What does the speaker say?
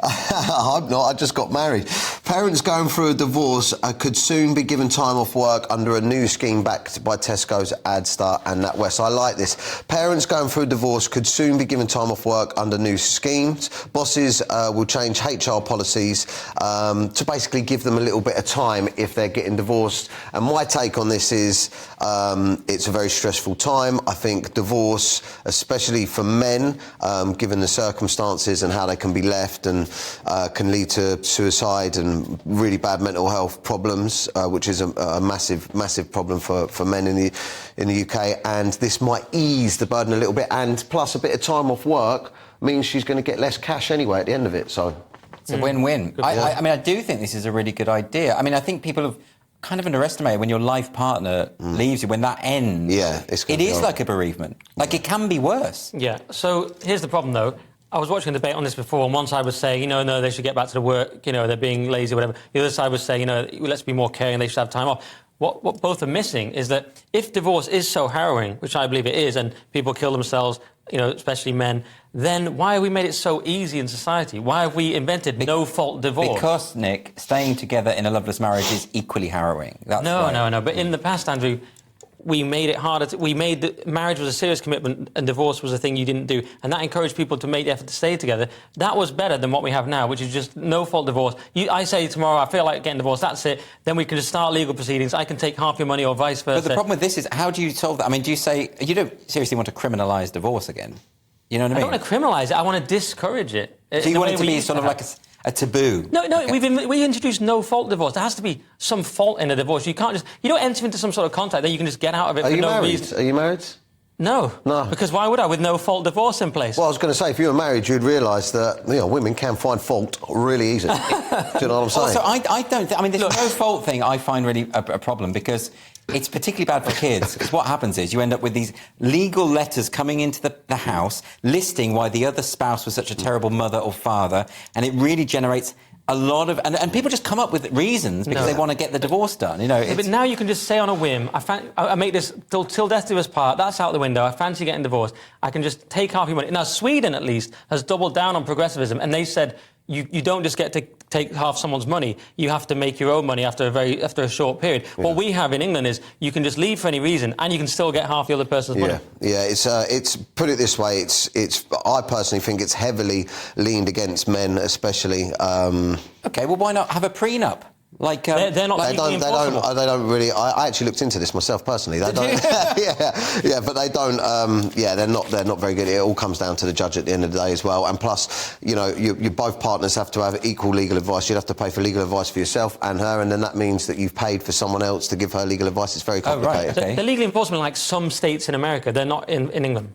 I hope not. I just got married. Parents going through a divorce could soon be given time off work under a new scheme backed by Tesco's, Adstar and NatWest. I like this. Parents going through a divorce could soon be given time off work under new schemes. Bosses will change HR policies to basically give them a little bit of time if they're getting divorced. And my take on this is it's a very stressful time. I think divorce, especially for men, given the circumstances and how they can be left, and can lead to suicide and really bad mental health problems, which is a massive problem for men in the UK. And this might ease the burden a little bit, and plus a bit of time off work means she's going to get less cash anyway at the end of it. So it's a win-win. I mean, I do think this is a really good idea. I mean, I think people have kind of underestimated when your life partner leaves you, when that ends. Yeah, it is like a bereavement. Like, it can be worse. Yeah, so here's the problem, though. I was watching a debate on this before, and one side was saying, no, they should get back to the work, they're being lazy or whatever. The other side was saying, let's be more caring, they should have time off. What both are missing is that if divorce is so harrowing, which I believe it is, and people kill themselves, especially men, then why have we made it so easy in society? Why have we invented no-fault divorce? Because, Nick, staying together in a loveless marriage is equally harrowing. That's No. But in the past, Andrew, we made it harder. Marriage was a serious commitment, and divorce was a thing you didn't do, and that encouraged people to make the effort to stay together. That was better than what we have now, which is just no-fault divorce. I say tomorrow, I feel like getting divorced, that's it. Then we can just start legal proceedings. I can take half your money or vice versa. But the problem with this is, how do you solve that? I mean, do you say, you don't seriously want to criminalise divorce again? You know what I mean? I don't want to criminalise it. I want to discourage it. So you want it to be sort of like a taboo? No, we introduced no-fault divorce. There has to be some fault in a divorce. You can't just... You don't enter into some sort of contract, then you can just get out of it for no reason. Are you married? No. Because why would I, with no-fault divorce in place? Well, I was going to say, if you were married, you'd realise that, women can find fault really easy. Do you know what I'm saying? Also, I don't... I mean, this no-fault thing I find really a problem, because it's particularly bad for kids. Because what happens is you end up with these legal letters coming into the house listing why the other spouse was such a terrible mother or father, and it really generates a lot of... And people just come up with reasons because they want to get the divorce done, But now you can just say on a whim, I make this till death do us part, that's out the window, I fancy getting divorced, I can just take half your money. Now, Sweden, at least, has doubled down on progressivism, and they said you don't just get to take half someone's money, you have to make your own money after a short period. Yeah. What we have in England is you can just leave for any reason and you can still get half the other person's money. Yeah, it's put it this way, it's I personally think it's heavily leaned against men, especially. OK, well, why not have a prenup? Like they're not legally enforceable. They don't really. I actually looked into this myself personally. They don't. But they don't. They're not very good. It all comes down to the judge at the end of the day as well. And plus, you both partners have to have equal legal advice. You'd have to pay for legal advice for yourself and her, and then that means that you've paid for someone else to give her legal advice. It's very complicated. They're legally enforceable in like some states in America. They're not in England.